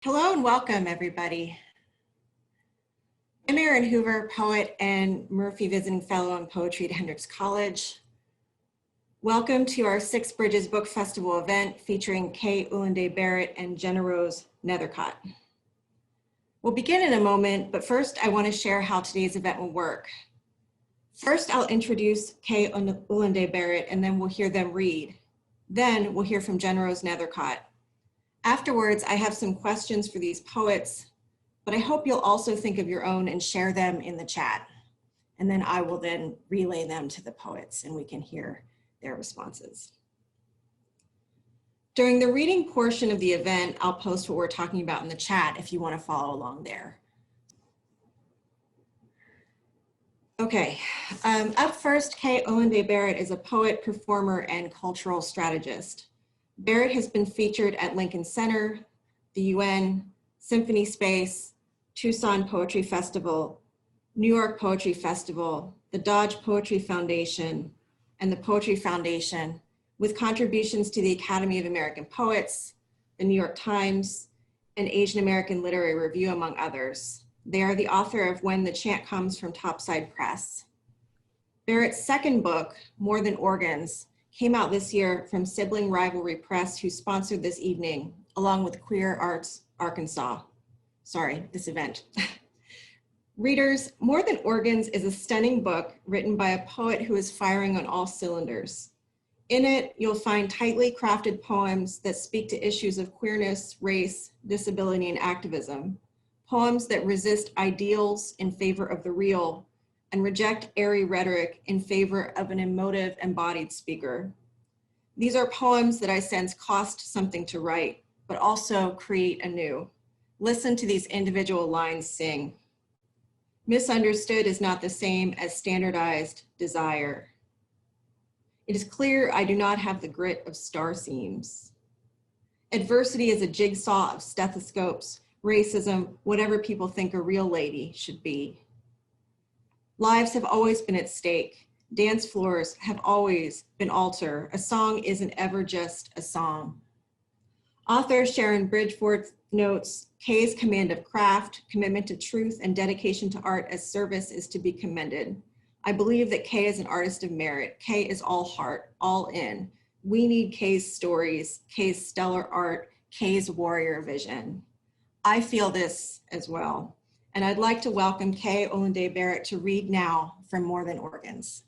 Hello and welcome, everybody. I'm ERin Hoover, poet and Murphy Visiting Fellow in Poetry at Hendrix College. Welcome to our Six Bridges Book Festival event featuring Ulanday, Barrett, and GennaRose, Nethercott. We'll begin in a moment, but first I want to share how today's event will work. First, I'll introduce Ulanday, Barrett, and then we'll hear them read. Then we'll hear from GennaRose, Nethercott. Afterwards, I have some questions for these poets, but I hope you'll also think of your own and share them in the chat. And then I will then relay them to the poets and we can hear their responses. During the reading portion of the event, I'll post what we're talking about in the chat if you want to follow along there. Okay, up first, Ulanday Barrett is a poet, performer, and cultural strategist. Barrett has been featured at Lincoln Center, the UN, Symphony Space, Tucson Poetry Festival, New York Poetry Festival, the Dodge Poetry Foundation, and the Poetry Foundation, with contributions to the Academy of American Poets, the New York Times, and Asian American Literary Review, among others. They are the author of When the Chant Comes from Topside Press. Barrett's second book, More Than Organs, came out this year from Sibling Rivalry Press, who sponsored this evening, along with Queer Arts Arkansas. This event. Readers, More Than Organs is a stunning book written by a poet who is firing on all cylinders. In it, you'll find tightly crafted poems that speak to issues of queerness, race, disability, and activism. Poems that resist ideals in favor of the real and reject airy rhetoric in favor of an emotive, embodied speaker. These are poems that I sense cost something to write, but also create anew. Listen to these individual lines sing. Misunderstood is not the same as standardized desire. It is clear I do not have the grit of star seams. Adversity is a jigsaw of stethoscopes, racism, whatever people think a real lady should be. Lives have always been at stake. Dance floors have always been altar. A song isn't ever just a song. Author Sharon Bridgeford notes, Kay's command of craft, commitment to truth, and dedication to art as service is to be commended. I believe that Kay is an artist of merit. Kay is all heart, all in. We need Kay's stories, Kay's stellar art, Kay's warrior vision. I feel this as well. And I'd like to welcome Ulanday Barrett to read now from More Than Organs.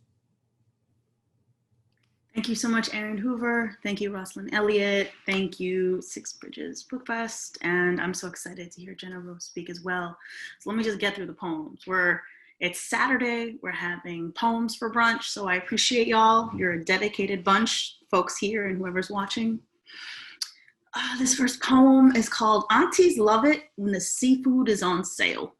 Thank you so much, ERin Hoover. Thank you, Rosalind Elliott. Thank you, Six Bridges Book Fest. And I'm so excited to hear GennaRose speak as well. So let me just get through the poems. It's Saturday, we're having poems for brunch. So I appreciate y'all. You're a dedicated bunch, folks here and whoever's watching. This first poem is called Aunties Love It When the Seafood is on Sale.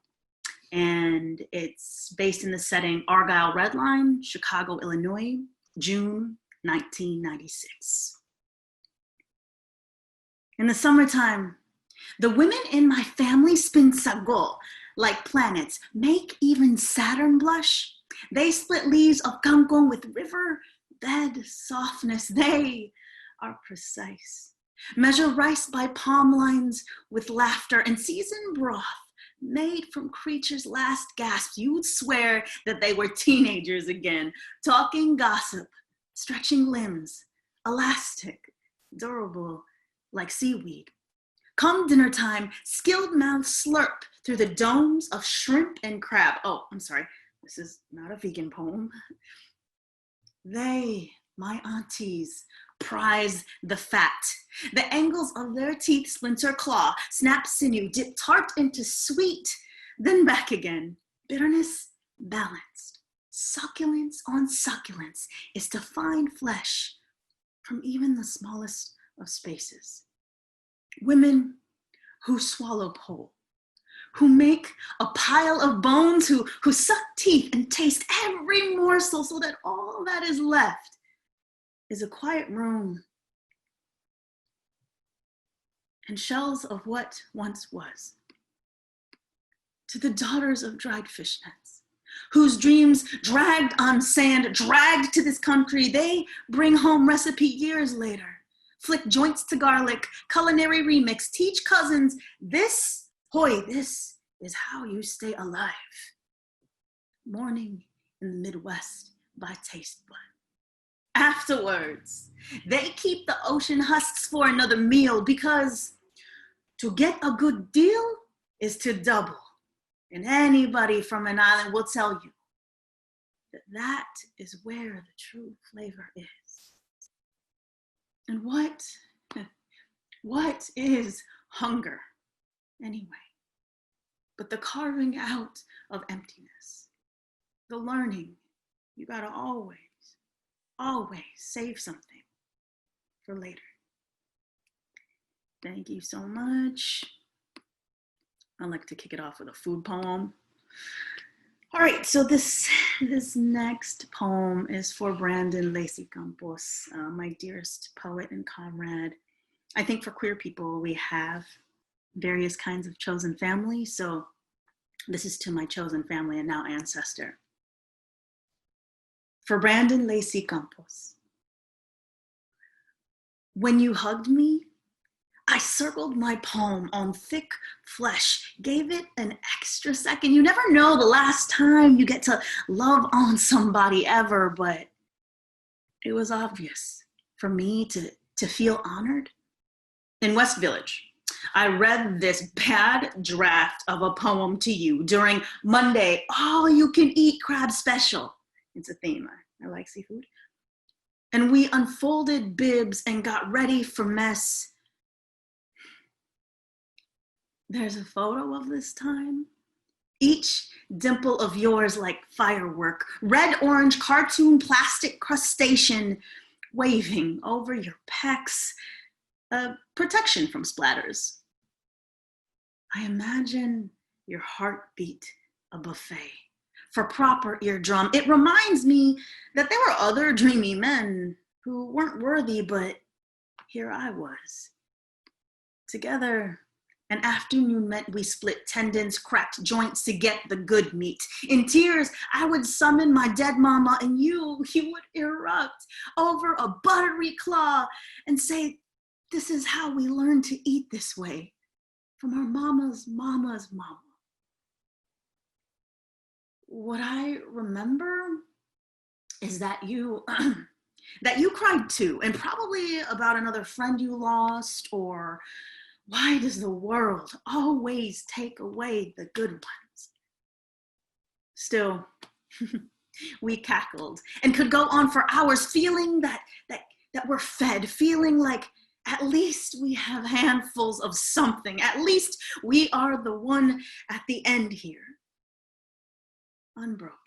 And it's based in the setting Argyle Red Line, Chicago, Illinois, June 1996. In the summertime, the women in my family spin sago like planets, make even Saturn blush. They split leaves of kangkong with riverbed softness. They are precise. Measure rice by palm lines with laughter and season broth made from creatures' last gasps. You'd swear that they were teenagers again, talking gossip, stretching limbs, elastic, durable like seaweed. Come dinner time, skilled mouths slurp through the domes of shrimp and crab. Oh, I'm sorry, this is not a vegan poem. They, my aunties, prize the fat. The angles of their teeth splinter claw, snap sinew, dip tart into sweet, then back again. Bitterness balanced. Succulence on succulence is to find flesh from even the smallest of spaces. Women who swallow whole, who make a pile of bones, who suck teeth and taste every morsel so that all that is left is a quiet room and shells of what once was. To the daughters of dried fishnets, whose dreams dragged on sand, dragged to this country, they bring home recipe years later, flick joints to garlic, culinary remix, teach cousins, this is how you stay alive. Morning in the Midwest by taste bud. Afterwards, they keep the ocean husks for another meal because to get a good deal is to double. And anybody from an island will tell you that that is where the true flavor is. And what is hunger anyway? But the carving out of emptiness, the learning, you gotta always save something for later. Thank you so much. I like to kick it off with a food poem. All right, so this next poem is for Brandon Lacey Campos, my dearest poet and comrade. I think for queer people, we have various kinds of chosen family. So this is to my chosen family and now ancestor. For Brandon Lacey Campos. When you hugged me, I circled my palm on thick flesh, gave it an extra second. You never know the last time you get to love on somebody ever, but it was obvious for me to feel honored. In West Village, I read this bad draft of a poem to you during Monday, all you can eat crab special. It's a theme, I like seafood. And we unfolded bibs and got ready for mess. There's a photo of this time. Each dimple of yours like firework, red, orange, cartoon, plastic crustacean waving over your pecs, protection from splatters. I imagine your heartbeat a buffet for proper eardrum. It reminds me that there were other dreamy men who weren't worthy, but here I was. Together, an afternoon meant we split tendons, cracked joints to get the good meat. In tears, I would summon my dead mama and you would erupt over a buttery claw and say, this is how we learn to eat this way from our mama's mama's mama. What I remember is that you cried too, and probably about another friend you lost, or why does the world always take away the good ones? Still, we cackled and could go on for hours, feeling that we're fed, feeling like at least we have handfuls of something. At least we are the one at the end here, unbroken.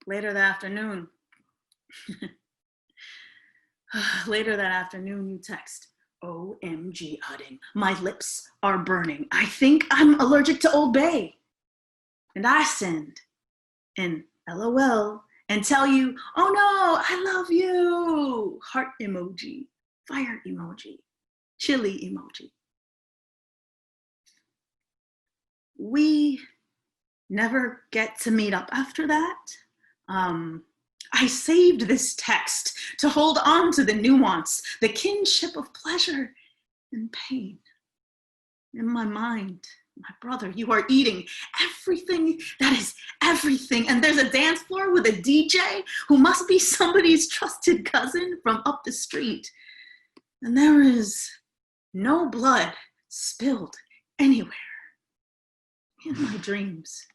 Later that afternoon, you text, OMG, Hudding, my lips are burning. I think I'm allergic to Old Bay. And I send an LOL and tell you, oh no, I love you. Heart emoji, fire emoji, chili emoji. We never get to meet up after that. I saved this text to hold on to the nuance, the kinship of pleasure and pain. In my mind, my brother, you are eating everything that is everything. And there's a dance floor with a DJ who must be somebody's trusted cousin from up the street. And there is no blood spilled anywhere in my dreams.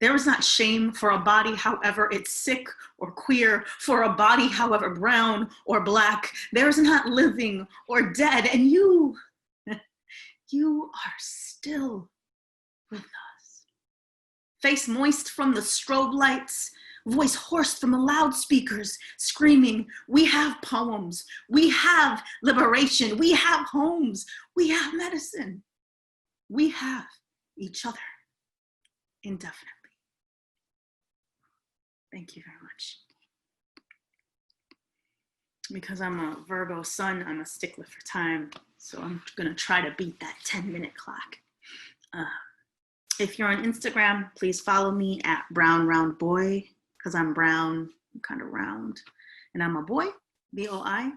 There is not shame for a body, however it's sick or queer, for a body, however brown or black. There is not living or dead, and you are still with us. Face moist from the strobe lights, voice hoarse from the loudspeakers, screaming, we have poems, we have liberation, we have homes, we have medicine, we have each other indefinitely. Thank you very much. Because I'm a Virgo sun, I'm a stickler for time. So I'm gonna try to beat that 10-minute clock. If you're on Instagram, please follow me at Brown Round Boy, because I'm brown, I'm kind of round. And I'm a boy, B-O-I.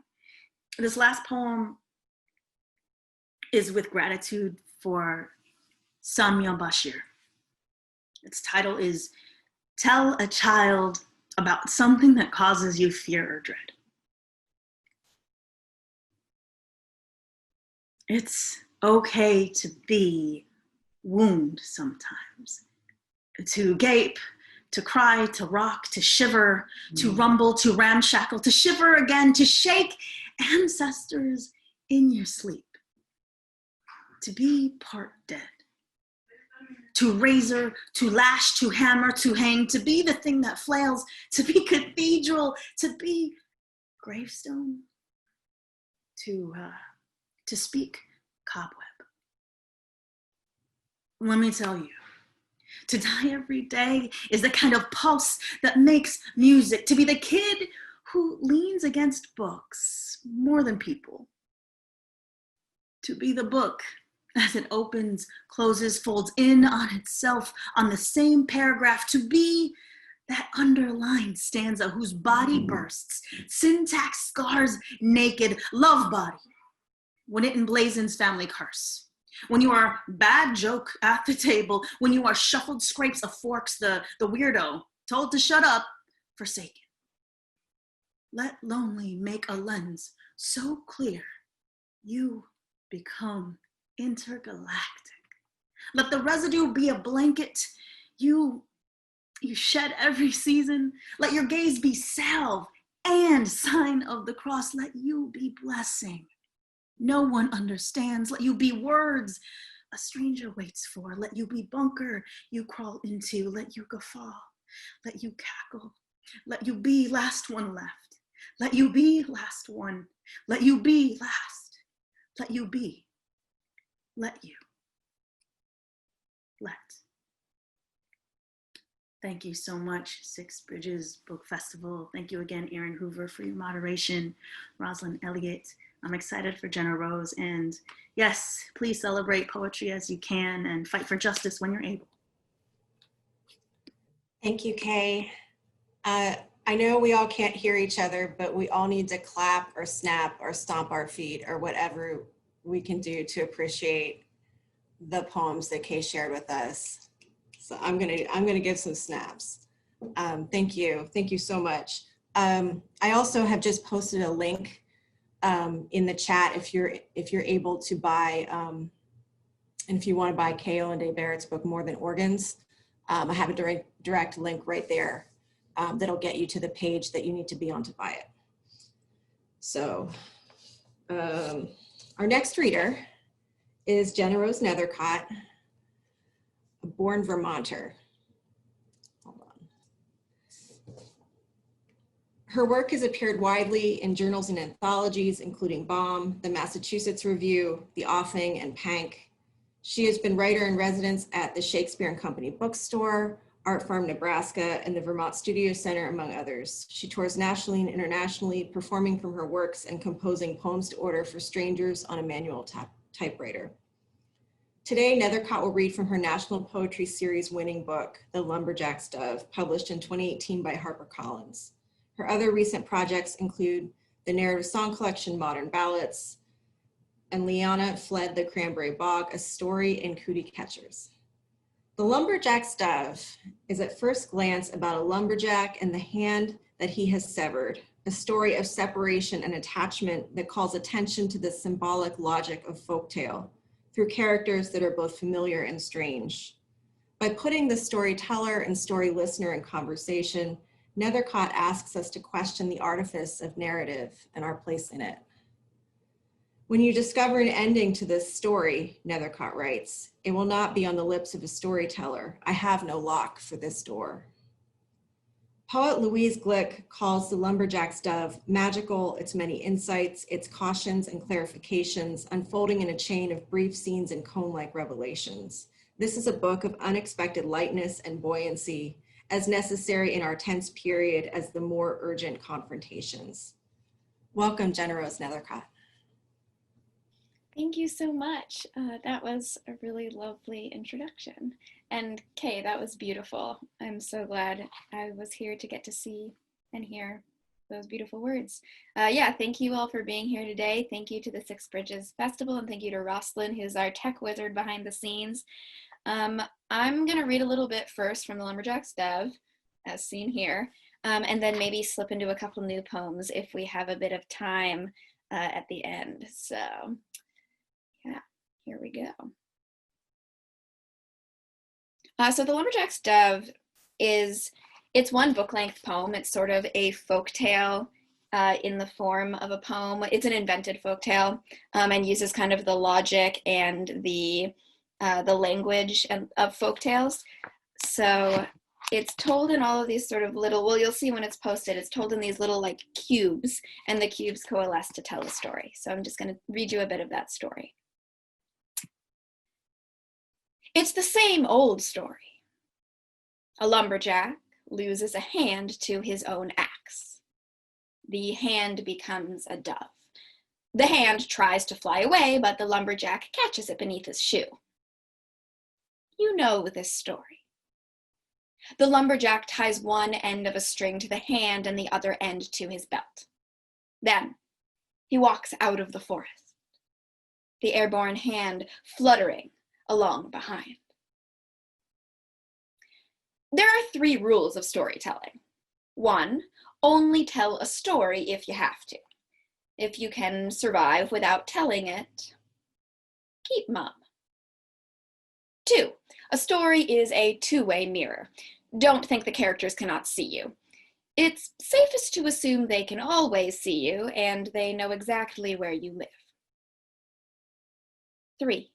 This last poem is with gratitude for Samia Bashir. Its title is Tell a Child About Something That Causes You Fear or Dread. It's okay to be wounded sometimes, to gape, to cry, to rock, to shiver, to rumble, to ramshackle, to shiver again, to shake ancestors in your sleep, to be part dead, to razor, to lash, to hammer, to hang, to be the thing that flails, to be cathedral, to be gravestone, to speak cobweb. Let me tell you, to die every day is the kind of pulse that makes music, to be the kid who leans against books more than people, to be the book as it opens, closes, folds in on itself on the same paragraph, to be that underlined stanza whose body bursts, syntax scars naked, love body, when it emblazons family curse. When you are bad joke at the table, when you are shuffled scrapes of forks, the weirdo, told to shut up, forsaken. Let lonely make a lens so clear, you become intergalactic. Let the residue be a blanket you shed every season. Let your gaze be salve and sign of the cross. Let you be blessing no one understands. Let you be words a stranger waits for. Let you be bunker you crawl into. Let you guffaw. Let you cackle. Let you be last one left. Let you be last one. Let you be last. Let you be. Let you. Let. Thank you so much, Six Bridges Book Festival. Thank you again, ERin Hoover, for your moderation. Rosalind Elliott. I'm excited for Genna-Rose, and yes, please celebrate poetry as you can and fight for justice when you're able. Thank you, Kay. I know we all can't hear each other, but we all need to clap or snap or stomp our feet or whatever we can do to appreciate the poems that Kay shared with us. So I'm gonna give some snaps. Thank you so much. I also have just posted a link in the chat if you're able to buy, and if you want to buy Kay Ulanday Barrett's book, More Than Organs. I have a direct link right there that'll get you to the page that you need to be on to buy it. So our next reader is GennaRose Nethercott, a born Vermonter. Hold on. Her work has appeared widely in journals and anthologies, including Baum, the Massachusetts Review, The Offing, and Pank. She has been writer in residence at the Shakespeare and Company Bookstore, Art Farm, Nebraska, and the Vermont Studio Center, among others. She tours nationally and internationally, performing from her works and composing poems to order for strangers on a manual typewriter. Today, Nethercott will read from her National Poetry Series winning book, The Lumberjack's Dove, published in 2018 by HarperCollins. Her other recent projects include the narrative song collection, Modern Ballads, and Liana Fled the Cranberry Bog, a story in Cootie Catchers. The Lumberjack's Dove is at first glance about a lumberjack and the hand that he has severed, a story of separation and attachment that calls attention to the symbolic logic of folktale through characters that are both familiar and strange. By putting the storyteller and story listener in conversation, Nethercott asks us to question the artifice of narrative and our place in it. When you discover an ending to this story, Nethercott writes, it will not be on the lips of a storyteller. I have no lock for this door. Poet Louise Glick calls The Lumberjack's Dove magical, its many insights, its cautions and clarifications, unfolding in a chain of brief scenes and cone-like revelations. This is a book of unexpected lightness and buoyancy, as necessary in our tense period as the more urgent confrontations. Welcome, GennaRose Nethercott. Thank you so much. That was a really lovely introduction. And Kay, that was beautiful. I'm so glad I was here to get to see and hear those beautiful words. Yeah, thank you all for being here today. Thank you to the Six Bridges Festival, and thank you to Roslyn, who's our tech wizard behind the scenes. I'm going to read a little bit first from the Lumberjacks Dev, as seen here, and then maybe slip into a couple new poems if we have a bit of time at the end. So, yeah, here we go. So the Lumberjacks Dev it's one book-length poem. It's sort of a folktale in the form of a poem. It's an invented folktale and uses kind of the logic and the language of folktales. So it's told in all of these sort of little, well, you'll see when it's posted, it's told in these little like cubes, and the cubes coalesce to tell a story. So I'm just going to read you a bit of that story. It's the same old story. A lumberjack loses a hand to his own axe. The hand becomes a dove. The hand tries to fly away, but the lumberjack catches it beneath his shoe. You know this story. The lumberjack ties one end of a string to the hand and the other end to his belt. Then he walks out of the forest, the airborne hand fluttering along behind. There are 3 rules of storytelling. 1, only tell a story if you have to. If you can survive without telling it, keep mum. 2, a story is a two-way mirror. Don't think the characters cannot see you. It's safest to assume they can always see you and they know exactly where you live. 3,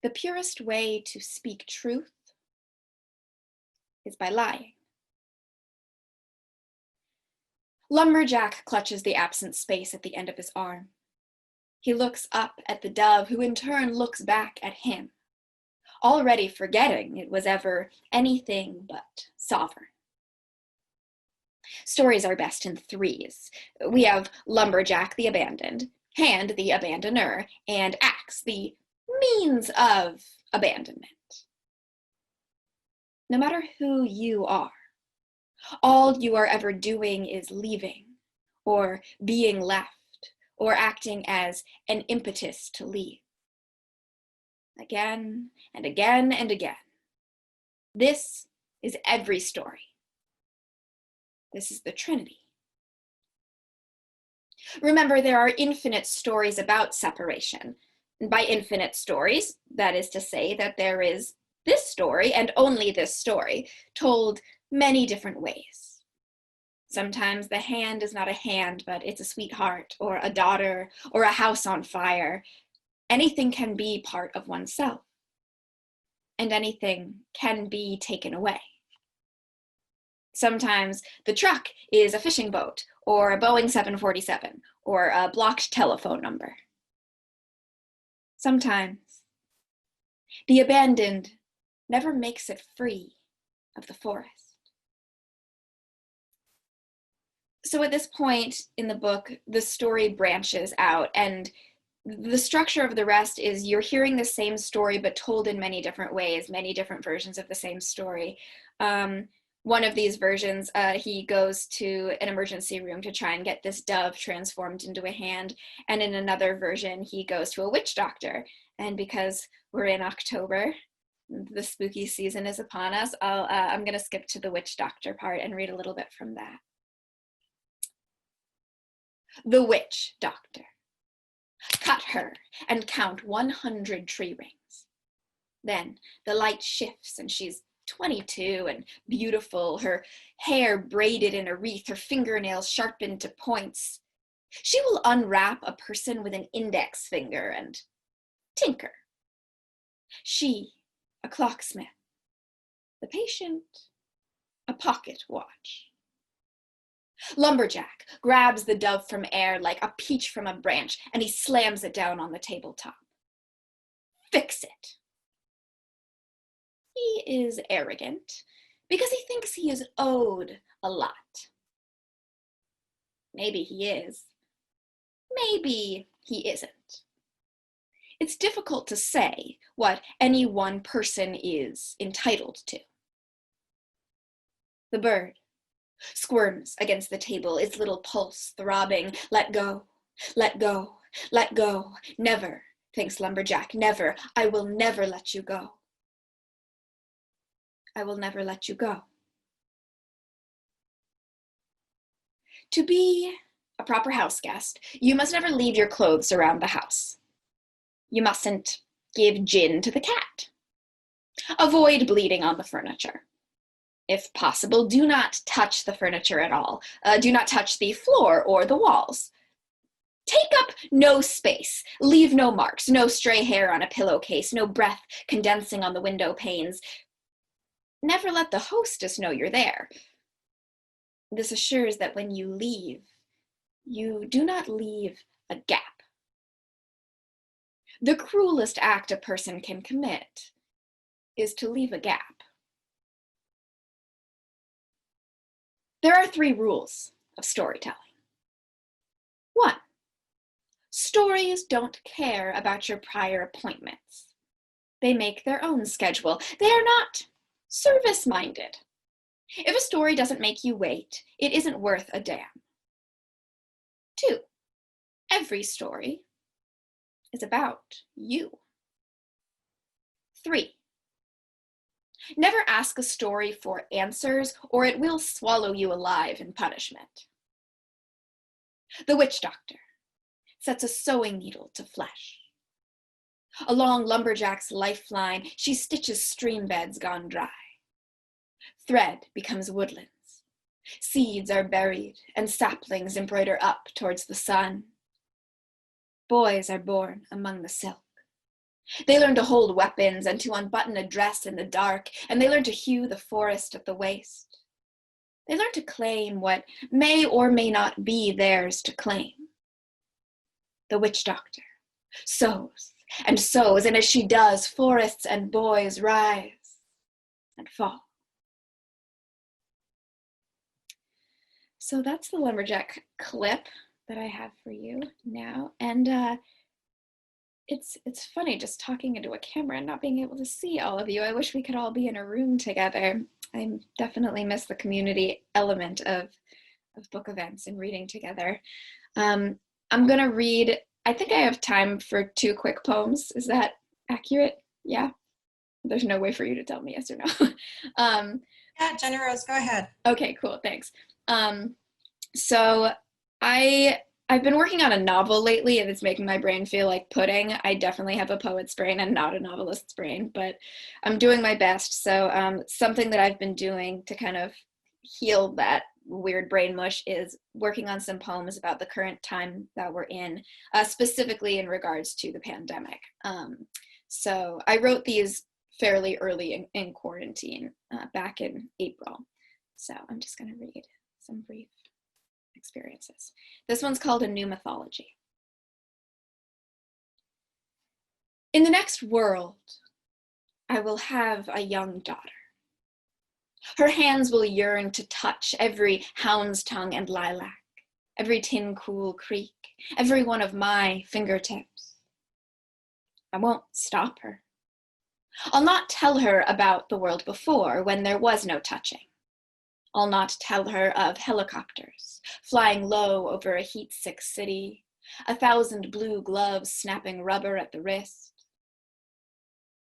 the purest way to speak truth is by lying. Lumberjack clutches the absent space at the end of his arm. He looks up at the dove, who in turn looks back at him, already forgetting it was ever anything but sovereign. Stories are best in 3s. We have lumberjack, the abandoned, hand, the abandoner, and axe, the means of abandonment. No matter who you are, all you are ever doing is leaving, or being left, or acting as an impetus to leave. Again and again and again. This is every story. This is the Trinity. Remember, there are infinite stories about separation. And by infinite stories, that is to say that there is this story, and only this story, told many different ways. Sometimes the hand is not a hand, but it's a sweetheart, or a daughter, or a house on fire. Anything can be part of oneself, and anything can be taken away. Sometimes the truck is a fishing boat, or a Boeing 747, or a blocked telephone number. Sometimes the abandoned never makes it free of the forest. So at this point in the book, the story branches out, and the structure of the rest is you're hearing the same story but told in many different ways, many different versions of the same story. One of these versions, he goes to an emergency room to try and get this dove transformed into a hand, and in another version, he goes to a witch doctor. And because we're in October, the spooky season is upon us, I'm going to skip to the witch doctor part and read a little bit from that. The witch doctor. Cut her and count 100 tree rings. Then the light shifts and she's 22 and beautiful, her hair braided in a wreath, her fingernails sharpened to points. She will unwrap a person with an index finger and tinker. She, a clocksmith. The patient, a pocket watch. Lumberjack grabs the dove from air like a peach from a branch, and he slams it down on the tabletop. Fix it. He is arrogant because he thinks he is owed a lot. Maybe he is. Maybe he isn't. It's difficult to say what any one person is entitled to. The bird, squirms against the table, its little pulse throbbing. Let go, let go, let go. Never, thinks Lumberjack, never. I will never let you go. I will never let you go. To be a proper house guest, you must never leave your clothes around the house. You mustn't give gin to the cat. Avoid bleeding on the furniture. If possible, do not touch the furniture at all. Do not touch the floor or the walls. Take up no space. Leave no marks, no stray hair on a pillowcase, no breath condensing on the window panes. Never let the hostess know you're there. This assures that when you leave, you do not leave a gap. The cruelest act a person can commit is to leave a gap. There are 3 rules of storytelling. 1, stories don't care about your prior appointments. They make their own schedule. They are not service-minded. If a story doesn't make you wait, it isn't worth a damn. 2, every story is about you. 3, never ask a story for answers or it will swallow you alive in punishment. The witch doctor sets a sewing needle to flesh. Along Lumberjack's lifeline, she stitches stream beds gone dry. Thread becomes woodlands. Seeds are buried and saplings embroider up towards the sun. Boys are born among the silk. They learn to hold weapons and to unbutton a dress in the dark, and they learn to hew the forest at the waist. They learn to claim what may or may not be theirs to claim. The witch doctor sews and sews, and as she does, forests and boys rise and fall. So that's the Lumberjack clip that I have for you now. And it's funny just talking into a camera and not being able to see all of you. I wish we could all be in a room together. I definitely miss the community element of book events and reading together. I'm gonna read, I think I have time for 2 quick poems. Is that accurate? Yeah? There's no way for you to tell me yes or no. Yeah, GennaRose, go ahead. Okay, cool, thanks. So I've been working on a novel lately and it's making my brain feel like pudding. I definitely have a poet's brain and not a novelist's brain, but I'm doing my best. So something that I've been doing to kind of heal that weird brain mush is working on some poems about the current time that we're in, specifically in regards to the pandemic. So I wrote these fairly early in quarantine, back in April. So I'm just gonna read some brief experiences. This one's called A New Mythology. In the next world, I will have a young daughter. Her hands will yearn to touch every hound's tongue and lilac, every tin cool creek, every one of my fingertips. I won't stop her. I'll not tell her about the world before when there was no touching. I'll not tell her of helicopters flying low over a heat-sick city, 1,000 blue gloves snapping rubber at the wrist.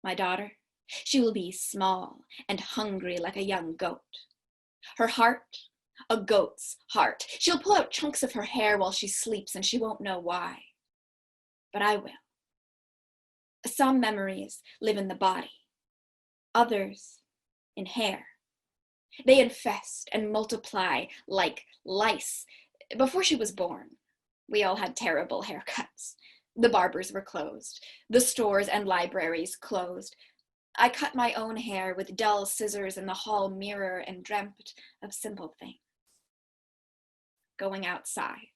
My daughter, she will be small and hungry like a young goat. Her heart, a goat's heart. She'll pull out chunks of her hair while she sleeps and she won't know why. But I will. Some memories live in the body, others in hair. They infest and multiply like lice. Before she was born, we all had terrible haircuts. The barbers were closed. The stores and libraries closed. I cut my own hair with dull scissors in the hall mirror and dreamt of simple things. Going outside,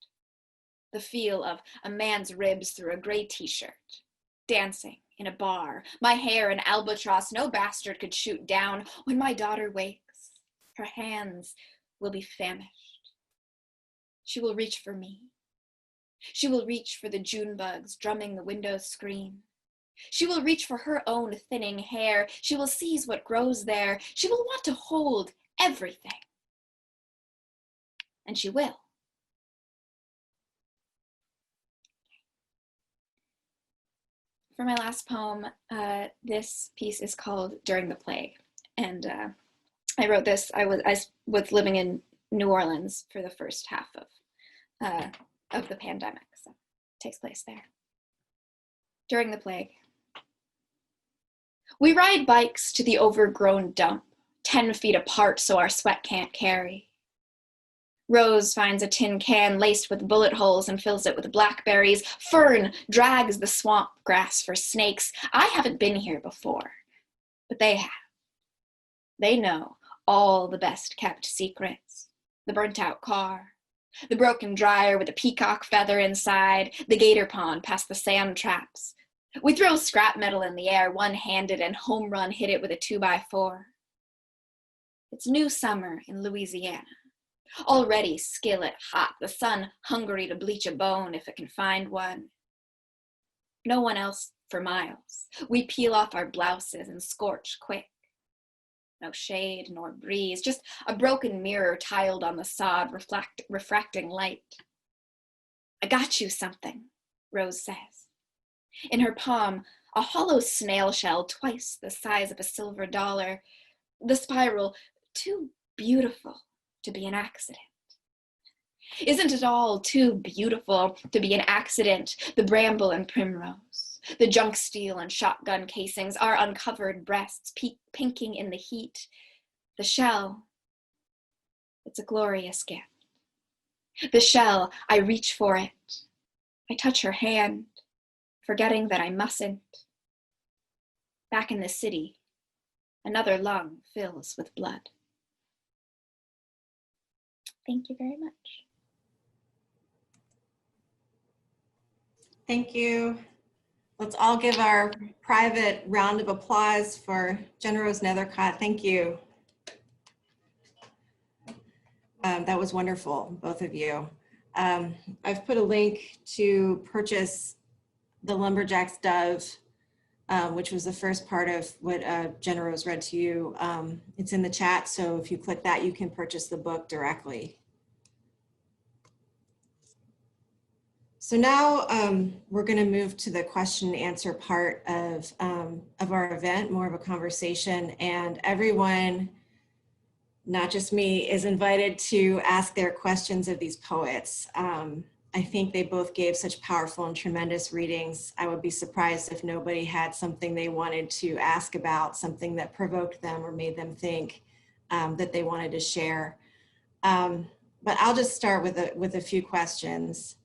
the feel of a man's ribs through a gray t-shirt, dancing in a bar, my hair an albatross no bastard could shoot down. When my daughter wakes, her hands will be famished. She will reach for me. She will reach for the June bugs drumming the window screen. She will reach for her own thinning hair. She will seize what grows there. She will want to hold everything. and she will. For my last poem, this piece is called During the Plague. And I wrote this, I was living in New Orleans for the first half of the pandemic, so it takes place there. During the plague. We ride bikes to the overgrown dump, 10 feet apart so our sweat can't carry. Rose finds a tin can laced with bullet holes and fills it with blackberries. Fern drags the swamp grass for snakes. I haven't been here before, but they have. They know all the best kept secrets. The burnt out car, the broken dryer with a peacock feather inside, the gator pond past the sand traps. We throw scrap metal in the air one-handed and home run hit it with a 2x4. It's new summer in Louisiana. Already skillet hot, the sun hungry to bleach a bone if it can find one. No one else for miles. We peel off our blouses and scorch quick. No shade nor breeze, just a broken mirror tiled on the sod, refracting light. I got you something, Rose says. In her palm, a hollow snail shell twice the size of a silver dollar. The spiral, too beautiful to be an accident. Isn't it all too beautiful to be an accident? The bramble and primrose, the junk steel and shotgun casings, our uncovered breasts pinking in the heat. The shell, it's a glorious gift. The shell, I reach for it. I touch her hand, forgetting that I mustn't. Back in the city, another lung fills with blood. Thank you very much. Thank you. Let's all give our private round of applause for GennaRose Nethercott. Thank you. That was wonderful, both of you. I've put a link to purchase the Lumberjack's Dove, which was the first part of what GennaRose read to you. It's in the chat, so if you click that, you can purchase the book directly. So now we're going to move to the question and answer part of our event, more of a conversation, and everyone, not just me, is invited to ask their questions of these poets. I think they both gave such powerful and tremendous readings. I would be surprised if nobody had something they wanted to ask about, something that provoked them or made them think that they wanted to share. But I'll just start with a few questions.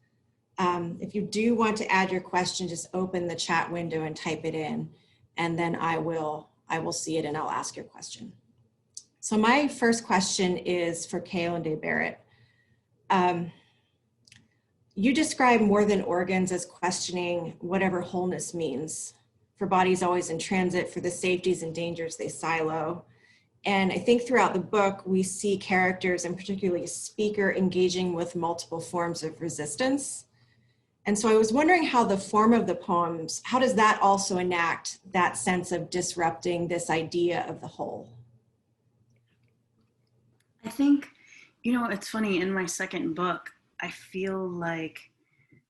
If you do want to add your question, just open the chat window and type it in, and then I will see it and I'll ask your question. So my first question is for Ulanday Barrett. You describe more than organs as questioning whatever wholeness means, for bodies always in transit, for the safeties and dangers they silo. And I think throughout the book, we see characters, and particularly a speaker, engaging with multiple forms of resistance. And so I was wondering how the form of the poems, how does that also enact that sense of disrupting this idea of the whole? I think, it's funny, in my second book, I feel like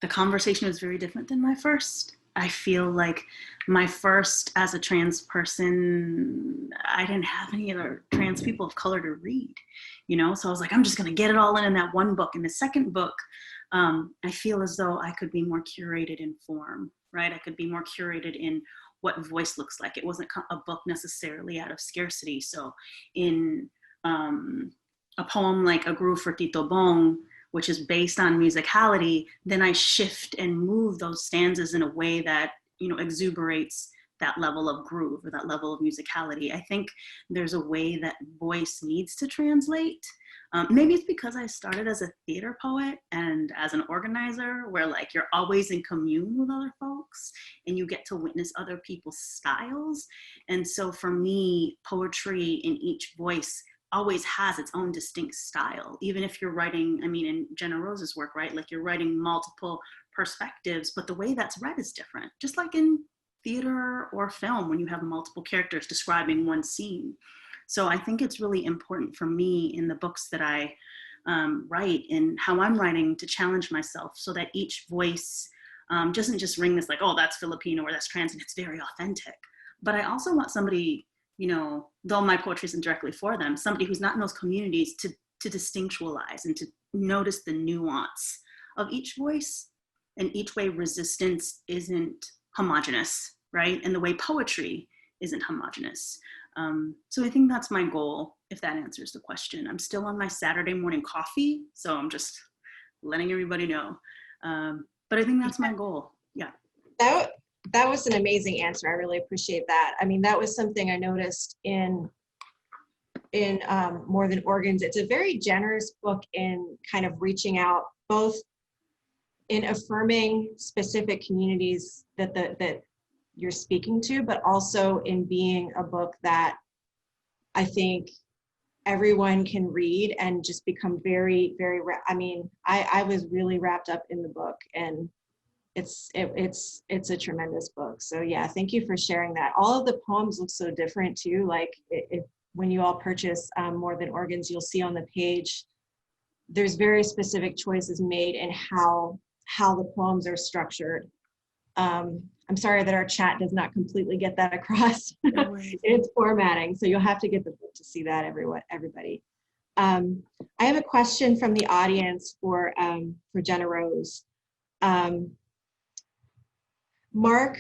the conversation was very different than my first. I feel like my first, as a trans person, I didn't have any other trans people of color to read, So I was like, I'm just going to get it all in that one book. In the second book, I feel as though I could be more curated in form, right? I could be more curated in what voice looks like. It wasn't a book necessarily out of scarcity. So in a poem like A Groove for Tito Bong, which is based on musicality, then I shift and move those stanzas in a way that, exuberates that level of groove or that level of musicality. I think there's a way that voice needs to translate. Maybe it's because I started as a theater poet and as an organizer, where like you're always in commune with other folks and you get to witness other people's styles. And so for me, poetry in each voice always has its own distinct style. Even if you're writing, in GennaRose's work, right? Like you're writing multiple perspectives, but the way that's read is different. Just like in theater or film, when you have multiple characters describing one scene. So I think it's really important for me in the books that I write and how I'm writing to challenge myself so that each voice doesn't just ring this like, oh, that's Filipino or that's trans, and it's very authentic. But I also want somebody, you know, though my poetry isn't directly for them, somebody who's not in those communities to distinctualize and to notice the nuance of each voice and each way resistance isn't homogenous, right? And the way poetry isn't homogenous. So I think that's my goal, if that answers the question. I'm still on my Saturday morning coffee, so I'm just letting everybody know. But I think that's my goal, yeah. That was an amazing answer. I really appreciate that. I mean, that was something I noticed in More Than Organs. It's a very generous book in kind of reaching out, both in affirming specific communities that you're speaking to, but also in being a book that I think everyone can read and just become very, very, I mean, I was really wrapped up in the book, and it's a tremendous book. So yeah, thank you for sharing that. All of the poems look so different too. Like when you all purchase More Than Organs, you'll see on the page, there's very specific choices made in how the poems are structured. I'm sorry that our chat does not completely get that across. It's formatting, so you'll have to get the book to see that, everybody. I have a question from the audience for GennaRose. Mark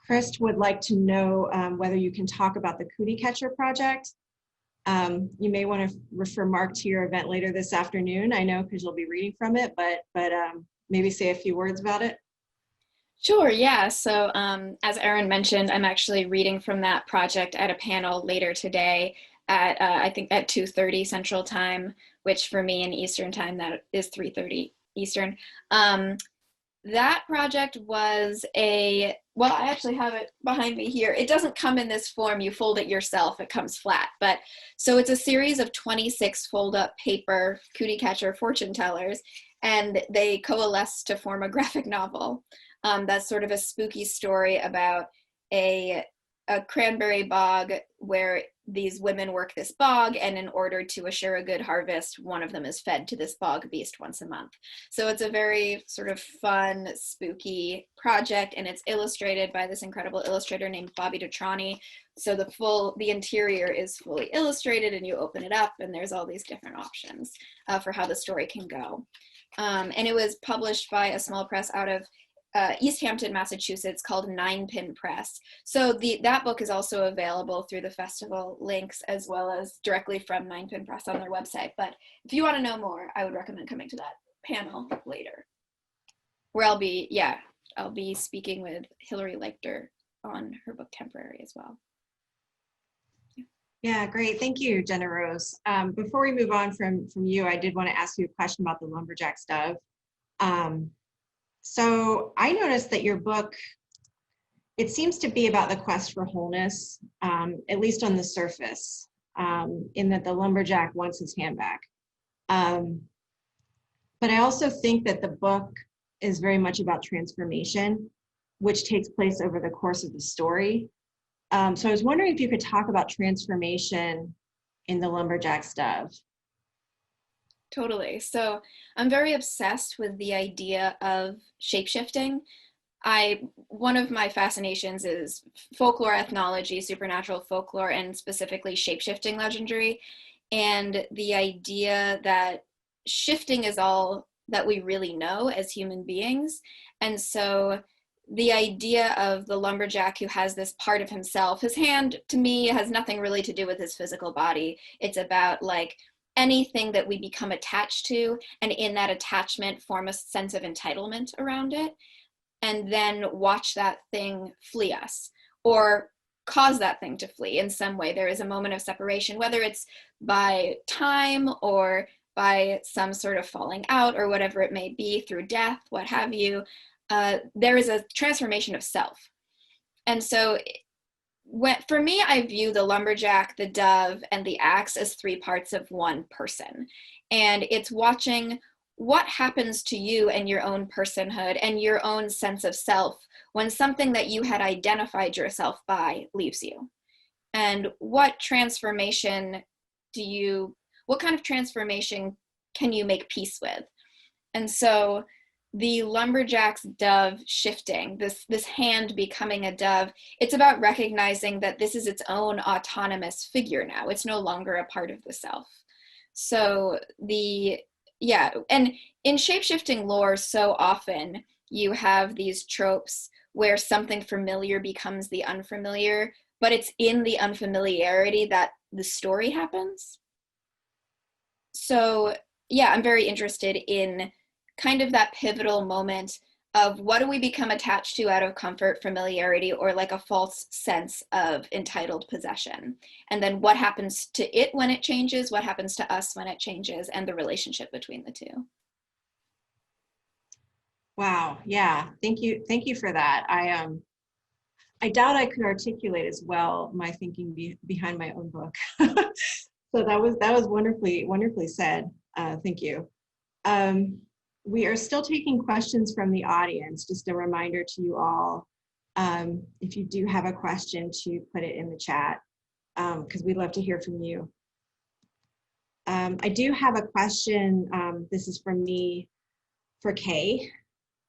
Christ would like to know whether you can talk about the Cootie Catcher project. You may want to refer Mark to your event later this afternoon. I know because you'll be reading from it, but maybe say a few words about it. Sure, yeah. So as ERin mentioned, I'm actually reading from that project at a panel later today at, I think at 2:30 Central Time, which for me in Eastern Time, that is 3:30 Eastern. That project was well, I actually have it behind me here. It doesn't come in this form, you fold it yourself, it comes flat. But so it's a series of 26 fold up paper cootie catcher fortune tellers, and they coalesce to form a graphic novel. That's sort of a spooky story about a cranberry bog where these women work this bog, and in order to assure a good harvest, one of them is fed to this bog beast once a month. So it's a very sort of fun, spooky project, and it's illustrated by this incredible illustrator named Bobby Detrani. So the interior is fully illustrated, and you open it up, and there's all these different options for how the story can go. And it was published by a small press out of East Hampton, Massachusetts, called Nine Pin Press. So that book is also available through the festival links, as well as directly from Nine Pin Press on their website. But if you want to know more, I would recommend coming to that panel later, where I'll be speaking with Hillary Leichter on her book Temporary as well. Yeah, great. Thank you, GennaRose. Before we move on from you, I did want to ask you a question about the lumberjack stove. So I noticed that your book, it seems to be about the quest for wholeness, at least on the surface, in that the lumberjack wants his hand back. But I also think that the book is very much about transformation, which takes place over the course of the story. So I was wondering if you could talk about transformation in the lumberjack stove. Totally. So I'm very obsessed with the idea of shapeshifting. One of my fascinations is folklore, ethnology, supernatural folklore, and specifically shapeshifting legendary. And the idea that shifting is all that we really know as human beings. And so the idea of the lumberjack who has this part of himself, his hand to me has nothing really to do with his physical body. It's about like anything that we become attached to, and in that attachment form a sense of entitlement around it, and then watch that thing flee us or cause that thing to flee in some way. There is a moment of separation, whether it's by time or by some sort of falling out or whatever it may be, through death, what have you. There is a transformation of self. And so for me, I view the lumberjack, the dove, and the axe as three parts of one person. And it's watching what happens to you and your own personhood and your own sense of self when something that you had identified yourself by leaves you. And what transformation what kind of transformation can you make peace with? And so the lumberjack's dove shifting, this hand becoming a dove, it's about recognizing that this is its own autonomous figure now. It's no longer a part of the self. So and in shape-shifting lore, so often you have these tropes where something familiar becomes the unfamiliar, but it's in the unfamiliarity that the story happens. So yeah, I'm very interested in kind of that pivotal moment of what do we become attached to out of comfort, familiarity, or like a false sense of entitled possession? And then what happens to it when it changes, what happens to us when it changes, and the relationship between the two. Wow, yeah, thank you for that. I doubt I could articulate as well my thinking behind my own book. So that was wonderfully said. Thank you. We are still taking questions from the audience. Just a reminder to you all, if you do have a question, to put it in the chat, because we'd love to hear from you. I do have a question. This is from me for Kay.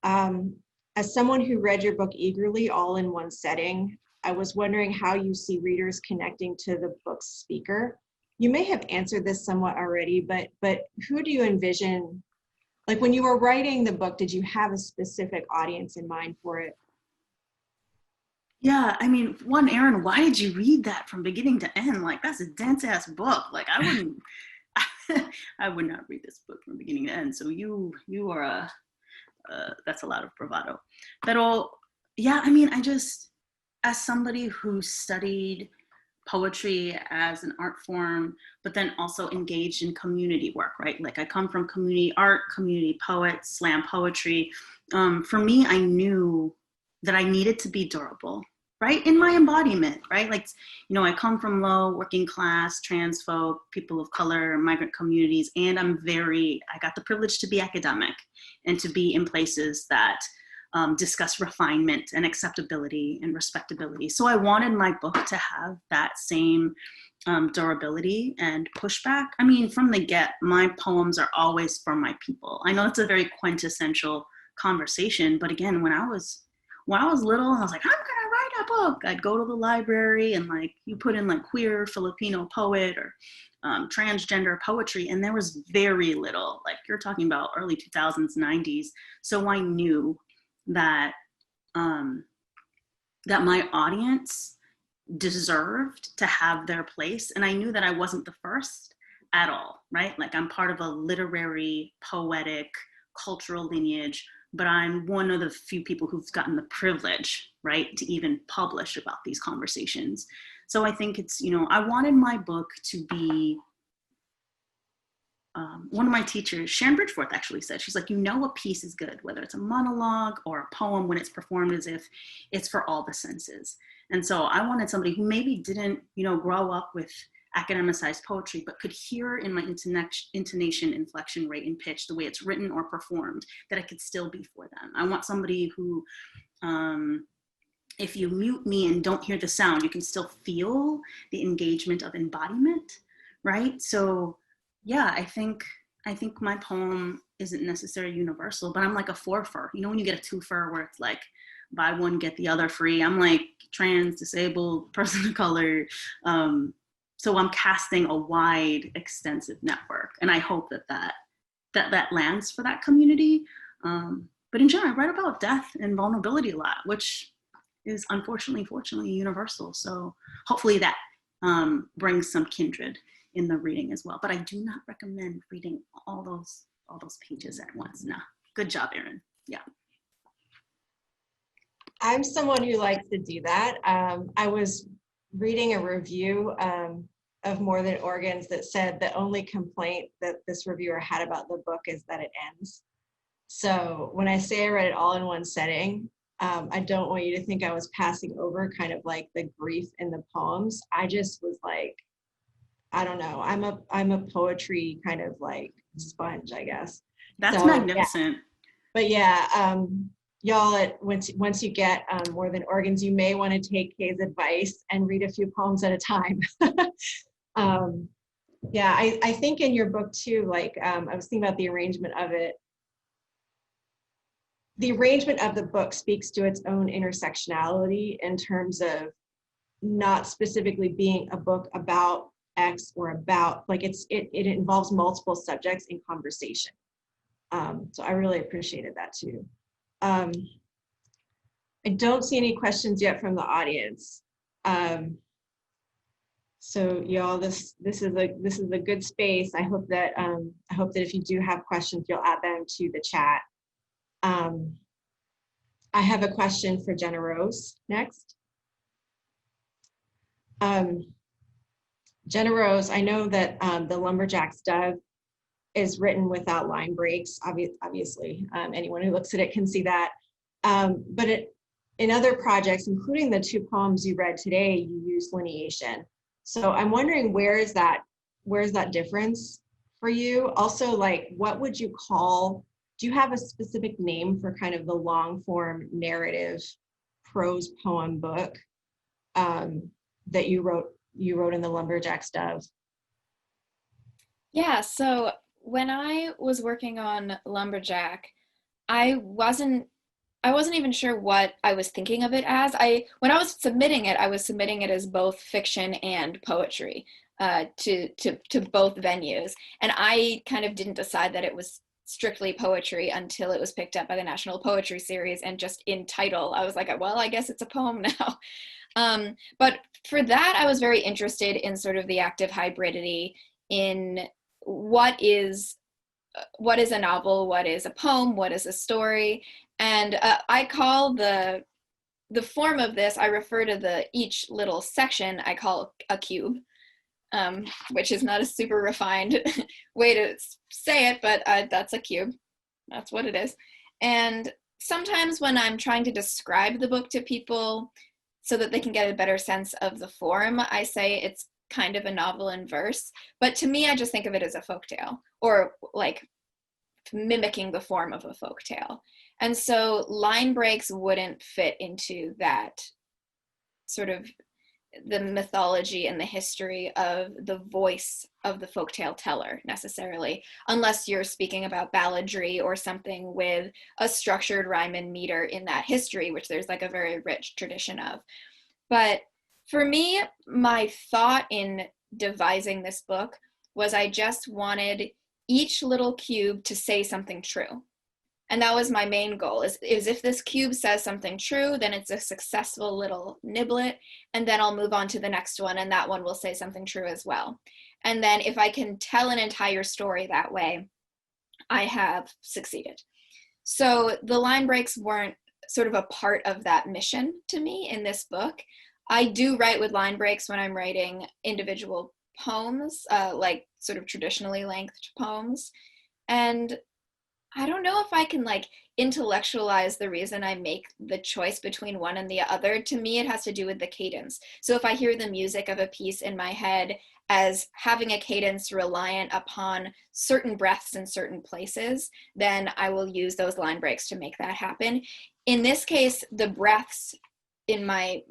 As someone who read your book eagerly, all in one setting, I was wondering how you see readers connecting to the book's speaker. You may have answered this somewhat already, but who do you envision? Like when you were writing the book, did you have a specific audience in mind for it? Yeah, I mean, one, ERin, why did you read that from beginning to end? Like, that's a dense ass book. Like, I wouldn't, I would not read this book from beginning to end. So you are that's a lot of bravado. But yeah, I mean, as somebody who studied poetry as an art form, but then also engaged in community work, right? Like I come from community art, community poets, slam poetry. For me, I knew that I needed to be durable, right? In my embodiment, right? Like, I come from low working class, trans folk, people of color, migrant communities, and I got the privilege to be academic and to be in places that discuss refinement and acceptability and respectability. So I wanted my book to have that same durability and pushback. I mean, from the get, my poems are always for my people. I know it's a very quintessential conversation, but again, when I was little, I was like, I'm gonna write a book. I'd go to the library and like you put in like queer Filipino poet or transgender poetry, and there was very little. Like you're talking about early 2000s, 90s. So I knew that that my audience deserved to have their place, and I knew that I wasn't the first at all, right? Like I'm part of a literary, poetic, cultural lineage, but I'm one of the few people who've gotten the privilege, right, to even publish about these conversations. So I think it's, I wanted my book to be, one of my teachers, Sharon Bridgeforth, actually said, she's like, a piece is good, whether it's a monologue or a poem, when it's performed as if it's for all the senses. And so I wanted somebody who maybe didn't, grow up with academicized poetry, but could hear in my intonation, inflection rate, and pitch, the way it's written or performed, that I could still be for them. I want somebody who, if you mute me and don't hear the sound, you can still feel the engagement of embodiment, right? So yeah, I think my poem isn't necessarily universal, but I'm like a four-fer. When you get a two-fer where it's like, buy one, get the other free. I'm like trans, disabled, person of color. So I'm casting a wide, extensive network. And I hope that lands for that community. But in general, I write about death and vulnerability a lot, which is fortunately universal. So hopefully that brings some kindred in the reading as well. But I do not recommend reading all those pages at once. No. Good job, ERin. Yeah. I'm someone who likes to do that. I was reading a review of More Than Organs that said the only complaint that this reviewer had about the book is that it ends. So when I say I read it all in one setting, I don't want you to think I was passing over kind of like the grief in the poems. I just was like, I don't know. I'm a poetry kind of like sponge, I guess. That's so, magnificent. Yeah. But yeah, y'all, once you get More Than Organs, you may want to take Kay's advice and read a few poems at a time. Yeah, I think in your book too, like I was thinking about the arrangement of it. The arrangement of the book speaks to its own intersectionality in terms of not specifically being a book about X or about, like it involves multiple subjects in conversation. So I really appreciated that too. I don't see any questions yet from the audience. So y'all, this is a good space. I hope that if you do have questions, you'll add them to the chat. I have a question for GennaRose next. GennaRose, I know that the Lumberjack's Dove is written without line breaks, obviously. Anyone who looks at it can see that. But in other projects, including the 2 poems you read today, you use lineation. So I'm wondering, where's that difference for you? Also, like, what would you call, do you have a specific name for kind of the long form narrative prose poem book that you wrote in the Lumberjack's Dove? Yeah, so when I was working on Lumberjack, I wasn't even sure what I was thinking of it as. When I was submitting it, I was submitting it as both fiction and poetry to both venues. And I kind of didn't decide that it was strictly poetry until it was picked up by the National Poetry Series, and just in title, I was like, well, I guess it's a poem now. But for that, I was very interested in sort of the active hybridity in what is a novel, what is a poem, what is a story. And I call the form of this, I refer to each little section, I call a cube, which is not a super refined way to say it, but that's a cube. That's what it is. And sometimes when I'm trying to describe the book to people so that they can get a better sense of the form, I say it's kind of a novel in verse. But to me, I just think of it as a folktale, or like mimicking the form of a folktale. And so line breaks wouldn't fit into that sort of the mythology and the history of the voice of the folktale teller necessarily, unless you're speaking about balladry or something with a structured rhyme and meter in that history, which there's like a very rich tradition of. But for me, my thought in devising this book was I just wanted each little cube to say something true. And that was my main goal, is if this cube says something true, then it's a successful little niblet, and then I'll move on to the next one, and that one will say something true as well. And then if I can tell an entire story that way, I have succeeded. So the line breaks weren't sort of a part of that mission to me in this book. I do write with line breaks when I'm writing individual poems, like sort of traditionally lengthed poems. And I don't know if I can like intellectualize the reason I make the choice between one and the other. To me, it has to do with the cadence. So if I hear the music of a piece in my head as having a cadence reliant upon certain breaths in certain places, then I will use those line breaks to make that happen. In this case, the breaths in my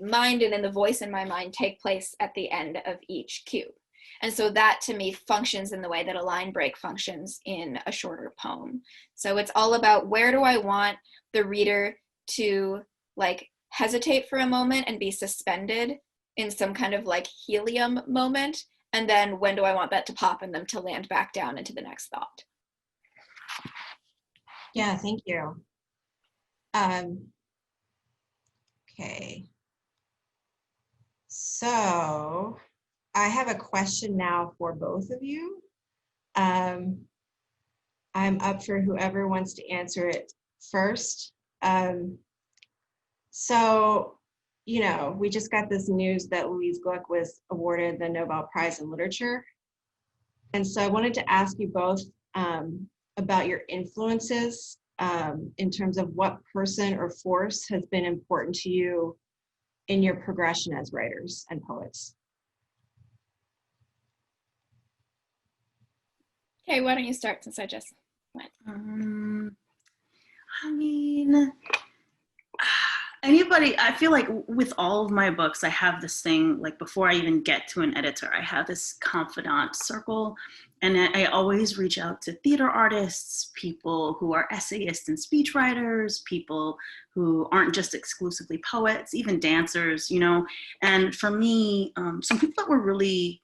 mind and in the voice in my mind take place at the end of each cube. And so that to me functions in the way that a line break functions in a shorter poem. So it's all about, where do I want the reader to like hesitate for a moment and be suspended in some kind of like helium moment? And then when do I want that to pop and them to land back down into the next thought? Yeah, thank you. Okay. So I have a question now for both of you. I'm up for whoever wants to answer it first. So, you know, we just got this news that Louise Gluck was awarded the Nobel Prize in Literature. And so I wanted to ask you both about your influences in terms of what person or force has been important to you in your progression as writers and poets. Okay, why don't you start, since I just went? I mean, Anybody, I feel like with all of my books, I have this thing, like before I even get to an editor, I have this confidant circle. And I always reach out to theater artists, people who are essayists and speechwriters, people who aren't just exclusively poets, even dancers, you know. And for me, some people that were really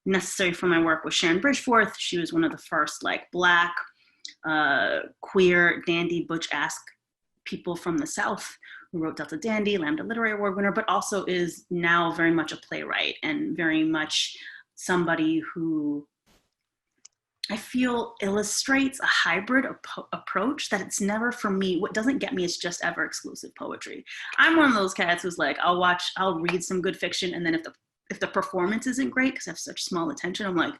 necessary for my work was Sharon Bridgeforth. She was one of the first like Black, queer, dandy, butch-esque people from the South who wrote Delta Dandy, Lambda Literary Award winner, but also is now very much a playwright and very much somebody who I feel illustrates a hybrid approach that it's never for me. What doesn't get me is just ever exclusive poetry. I'm one of those cats who's like, I'll read some good fiction, and then if the performance isn't great, because I have such small attention, I'm like,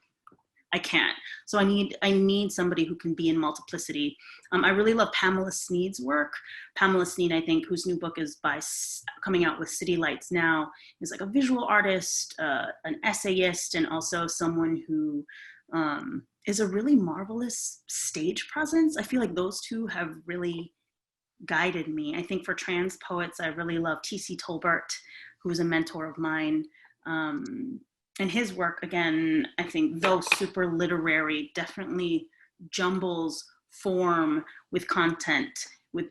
I can't. So I need somebody who can be in multiplicity. I really love Pamela Sneed's work. Pamela Sneed, I think, whose new book is coming out with City Lights now, is like a visual artist, an essayist, and also someone who is a really marvelous stage presence. I feel like those two have really guided me. I think for trans poets, I really love T.C. Tolbert, who is a mentor of mine. And his work, again, I think, though super literary, definitely jumbles form with content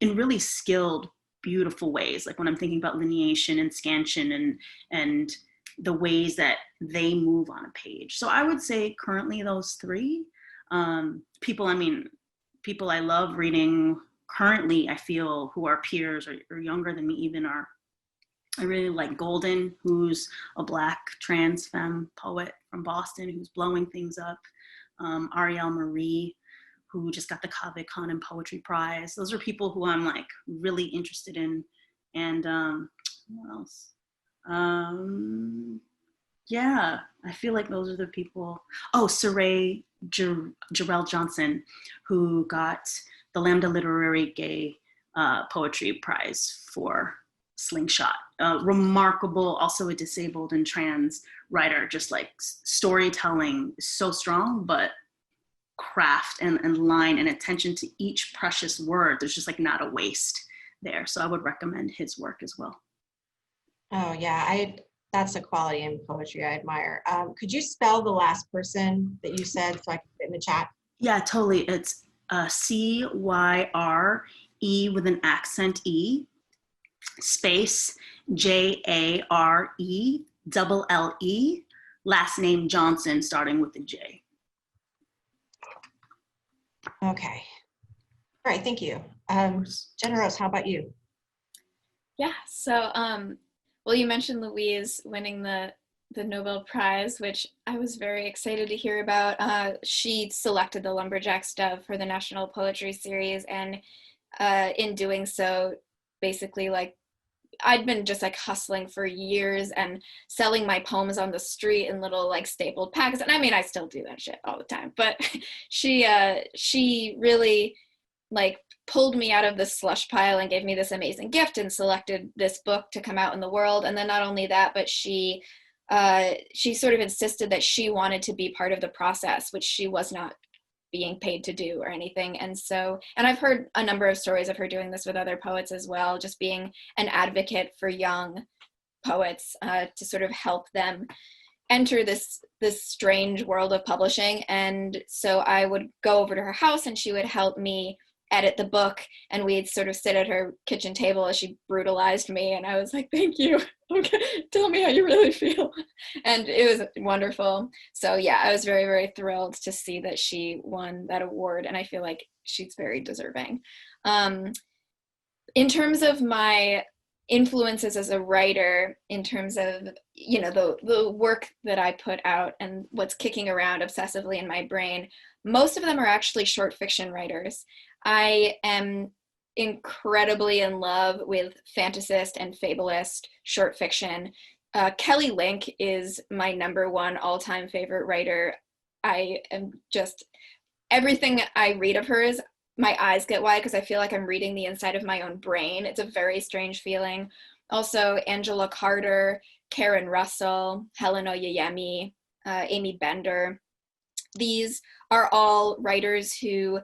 in really skilled, beautiful ways. Like when I'm thinking about lineation and scansion and the ways that they move on a page. So I would say currently those three. People I love reading currently, I feel, who are peers or younger than me even, I really like Golden, who's a Black trans femme poet from Boston who's blowing things up. Ariel Marie, who just got the Cave Canem Poetry Prize. Those are people who I'm like really interested in. And what else? Yeah, I feel like those are the people. Oh, Saray Jarrell Johnson, who got the Lambda Literary Gay Poetry Prize for Slingshot. Remarkable, also a disabled and trans writer, just like storytelling is so strong, but craft and line and attention to each precious word, there's just like not a waste there. So I would recommend his work as well. Oh yeah, that's a quality in poetry I admire. Could you spell the last person that you said so I can put it in the chat? Yeah, totally. It's Cyre with an accent E, space JARELLE, last name Johnson, starting with the J. Okay. All right, thank you. GennaRose, how about you? Yeah, so, well, you mentioned Louise winning the Nobel Prize, which I was very excited to hear about. She selected the Lumberjack's Dove for the National Poetry Series, and in doing so, basically, like, I'd been just like hustling for years and selling my poems on the street in little like stapled packets. And I mean, I still do that shit all the time, but she really like pulled me out of the slush pile and gave me this amazing gift and selected this book to come out in the world. And then not only that, but she sort of insisted that she wanted to be part of the process, which she was not being paid to do or anything. And I've heard a number of stories of her doing this with other poets as well, just being an advocate for young poets to sort of help them enter this strange world of publishing. And so I would go over to her house and she would help me edit the book, and we'd sort of sit at her kitchen table as she brutalized me, and I was like, thank you, okay, tell me how you really feel. And it was wonderful. So yeah, I was very, very thrilled to see that she won that award, and I feel like she's very deserving. In terms of my influences as a writer, in terms of, you know, the work that I put out and what's kicking around obsessively in my brain, most of them are actually short fiction writers. I am incredibly in love with fantasist and fabulist short fiction. Kelly Link is my #1 all-time favorite writer. I am just, everything I read of hers, my eyes get wide because I feel like I'm reading the inside of my own brain. It's a very strange feeling. Also, Angela Carter, Karen Russell, Helen Oyeyemi, Amy Bender. These are all writers who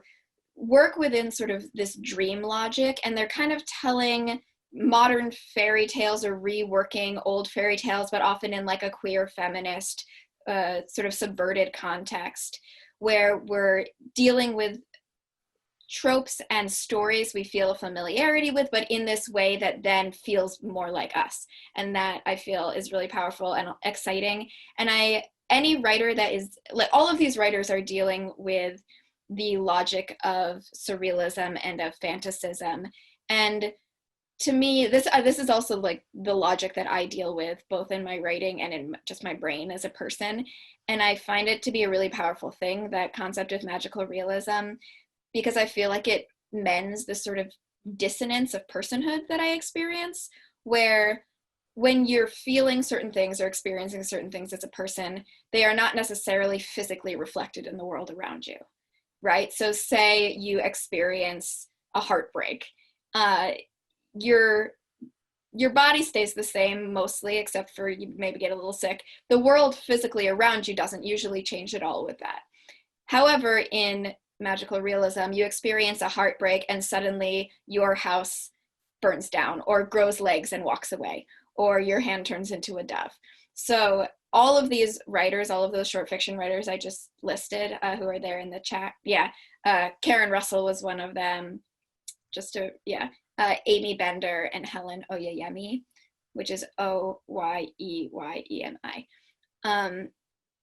work within sort of this dream logic, and they're kind of telling modern fairy tales or reworking old fairy tales, but often in like a queer feminist sort of subverted context, where we're dealing with tropes and stories we feel a familiarity with, but in this way that then feels more like us. And that I feel is really powerful and exciting. And any writer that is, like, all of these writers are dealing with the logic of surrealism and of fantasism. And to me, this is also like the logic that I deal with both in my writing and in just my brain as a person. And I find it to be a really powerful thing, that concept of magical realism, because I feel like it mends the sort of dissonance of personhood that I experience, where when you're feeling certain things or experiencing certain things as a person, they are not necessarily physically reflected in the world around you, right? So say you experience a heartbreak, your body stays the same mostly, except for you maybe get a little sick. The world physically around you doesn't usually change at all with that. However, in magical realism, you experience a heartbreak and suddenly your house burns down or grows legs and walks away, or your hand turns into a dove. So all of these writers, all of those short fiction writers I just listed, who are there in the chat, Karen Russell was one of them, Amy Bender and Helen Oyeyemi, which is Oyeyemi.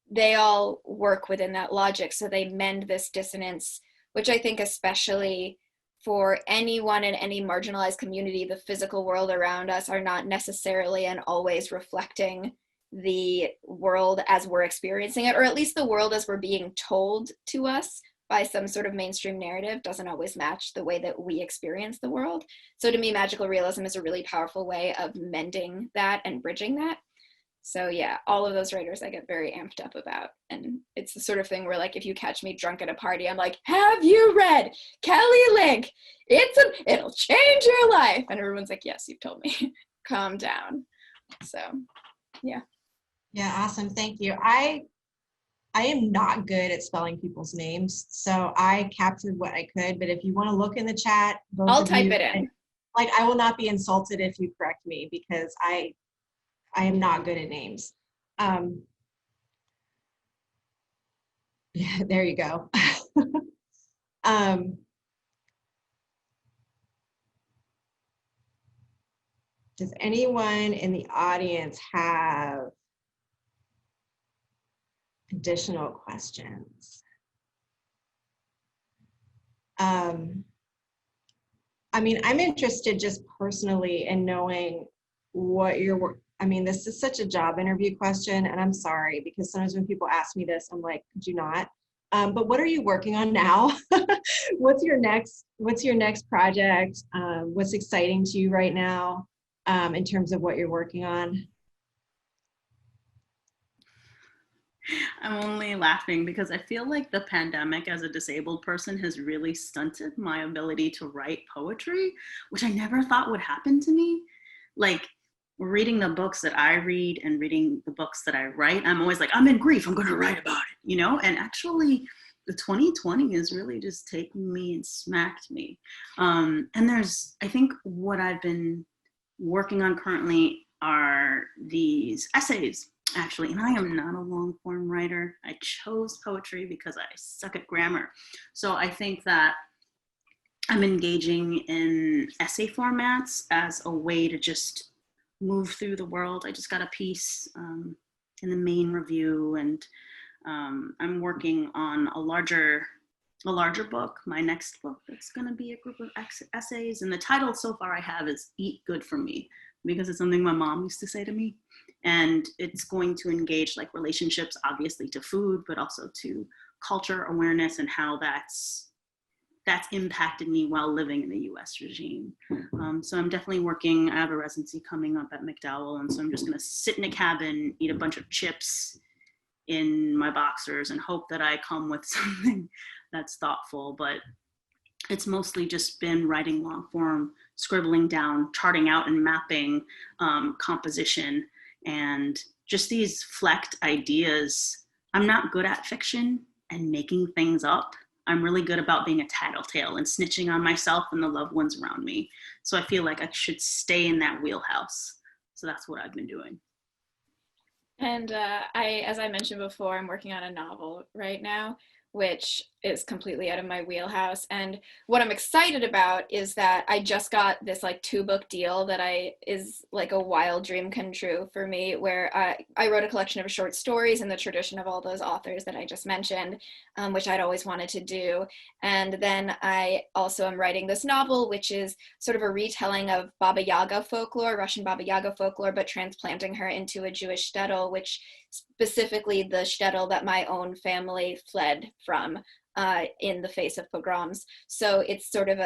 They all work within that logic, so they mend this dissonance, which I think especially for anyone in any marginalized community, the physical world around us are not necessarily and always reflecting the world as we're experiencing it, or at least the world as we're being told to us by some sort of mainstream narrative doesn't always match the way that we experience the world. So to me, magical realism is a really powerful way of mending that and bridging that. So yeah, all of those writers I get very amped up about. And it's the sort of thing where, like, if you catch me drunk at a party, I'm like, have you read Kelly Link? It'll change your life. And everyone's like, yes, you've told me. Calm down. So yeah. Yeah, awesome. Thank you. I am not good at spelling people's names, so I captured what I could, but if you want to look in the chat, I'll type it in. I will not be insulted if you correct me, because I am not good at names. Yeah, there you go. Does anyone in the audience have additional questions? I mean, I'm interested just personally in knowing what your work. I mean, this is such a job interview question, and I'm sorry, because sometimes when people ask me this, I'm like, could you not? But what are you working on now? What's your next project? What's exciting to you right now in terms of what you're working on? I'm only laughing because I feel like the pandemic as a disabled person has really stunted my ability to write poetry, which I never thought would happen to me. Like, reading the books that I read and reading the books that I write, I'm always like, I'm in grief, I'm going to write about it, you know? And actually, the 2020 is really just taking me and smacked me. And I think what I've been working on currently are these essays, actually, and I am not a long form writer. I chose poetry because I suck at grammar. So I think that I'm engaging in essay formats as a way to just move through the world. I just got a piece in the main review, and I'm working on a larger book, my next book. That's going to be a group of essays, and the title so far I have is Eat Good for Me, because it's something my mom used to say to me, and it's going to engage like relationships, obviously, to food, but also to culture awareness and how that's impacted me while living in the US regime. So I'm definitely working. I have a residency coming up at McDowell, and so I'm just gonna sit in a cabin, eat a bunch of chips in my boxers, and hope that I come with something that's thoughtful. But it's mostly just been writing long form, scribbling down, charting out and mapping composition, and just these flecked ideas. I'm not good at fiction and making things up. I'm really good about being a tattletale and snitching on myself and the loved ones around me. So I feel like I should stay in that wheelhouse. So that's what I've been doing. And as I mentioned before, I'm working on a novel right now, which is completely out of my wheelhouse. And what I'm excited about is that I just got this like 2-book deal that is like a wild dream come true for me, where I wrote a collection of short stories in the tradition of all those authors that I just mentioned, which I'd always wanted to do. And then I also am writing this novel, which is sort of a retelling of Baba Yaga folklore, Russian Baba Yaga folklore, but transplanting her into a Jewish shtetl, which specifically the shtetl that my own family fled from in the face of pogroms. So it's sort of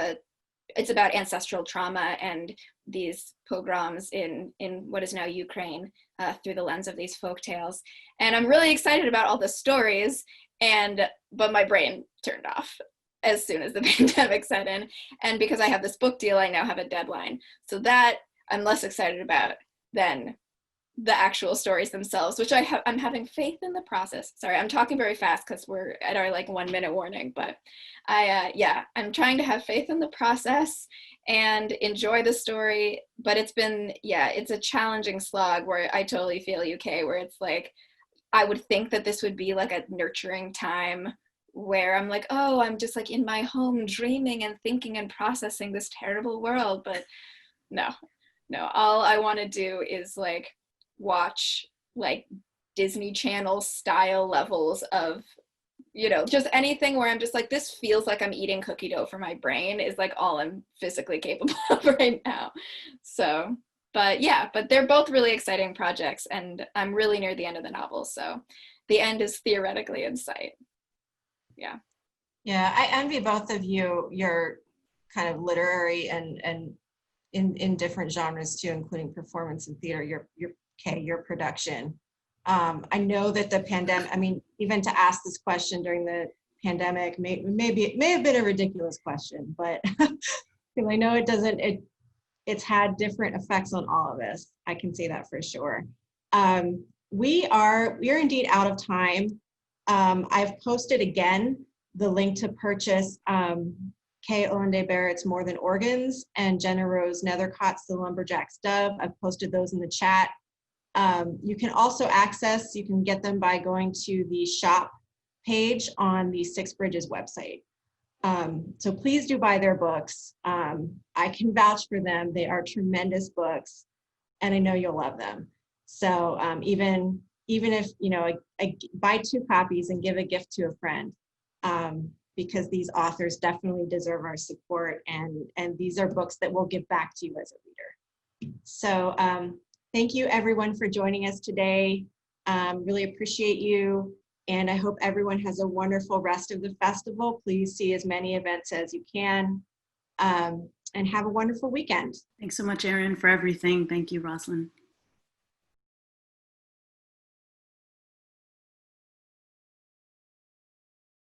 it's about ancestral trauma and these pogroms in what is now Ukraine through the lens of these folk tales. And I'm really excited about all the stories, but my brain turned off as soon as the pandemic set in. And because I have this book deal, I now have a deadline. So that I'm less excited about than the actual stories themselves, which I'm having faith in the process. Sorry, I'm talking very fast because we're at our like 1-minute warning, but I'm trying to have faith in the process and enjoy the story. But it's a challenging slog where I totally feel UK, where it's like, I would think that this would be like a nurturing time where I'm like, oh, I'm just like in my home dreaming and thinking and processing this terrible world. But no, all I want to do is like watch like Disney Channel style levels of, just anything where I'm just like, this feels like I'm eating cookie dough for my brain is like all I'm physically capable of right now. So, but they're both really exciting projects, and I'm really near the end of the novel. So the end is theoretically in sight. Yeah. Yeah, I envy both of you, your kind of literary and in different genres too, including performance and theater, your production. I know that the pandemic, I mean, even to ask this question during the pandemic, maybe it may have been a ridiculous question, but because I know it's had different effects on all of us. I can say that for sure. We are indeed out of time. I've posted again the link to purchase Ulanday Barrett's More Than Organs and GennaRose Nethercott's The Lumberjack's Dove. I've posted those in the chat. You can also you can get them by going to the shop page on the Six Bridges website. So please do buy their books. I can vouch for them. They are tremendous books, and I know you'll love them. So even if, I buy 2 copies and give a gift to a friend, because these authors definitely deserve our support, and these are books that will give back to you as a reader. So thank you everyone for joining us today. Really appreciate you. And I hope everyone has a wonderful rest of the festival. Please see as many events as you can, and have a wonderful weekend. Thanks so much, ERin, for everything. Thank you, Rosalind.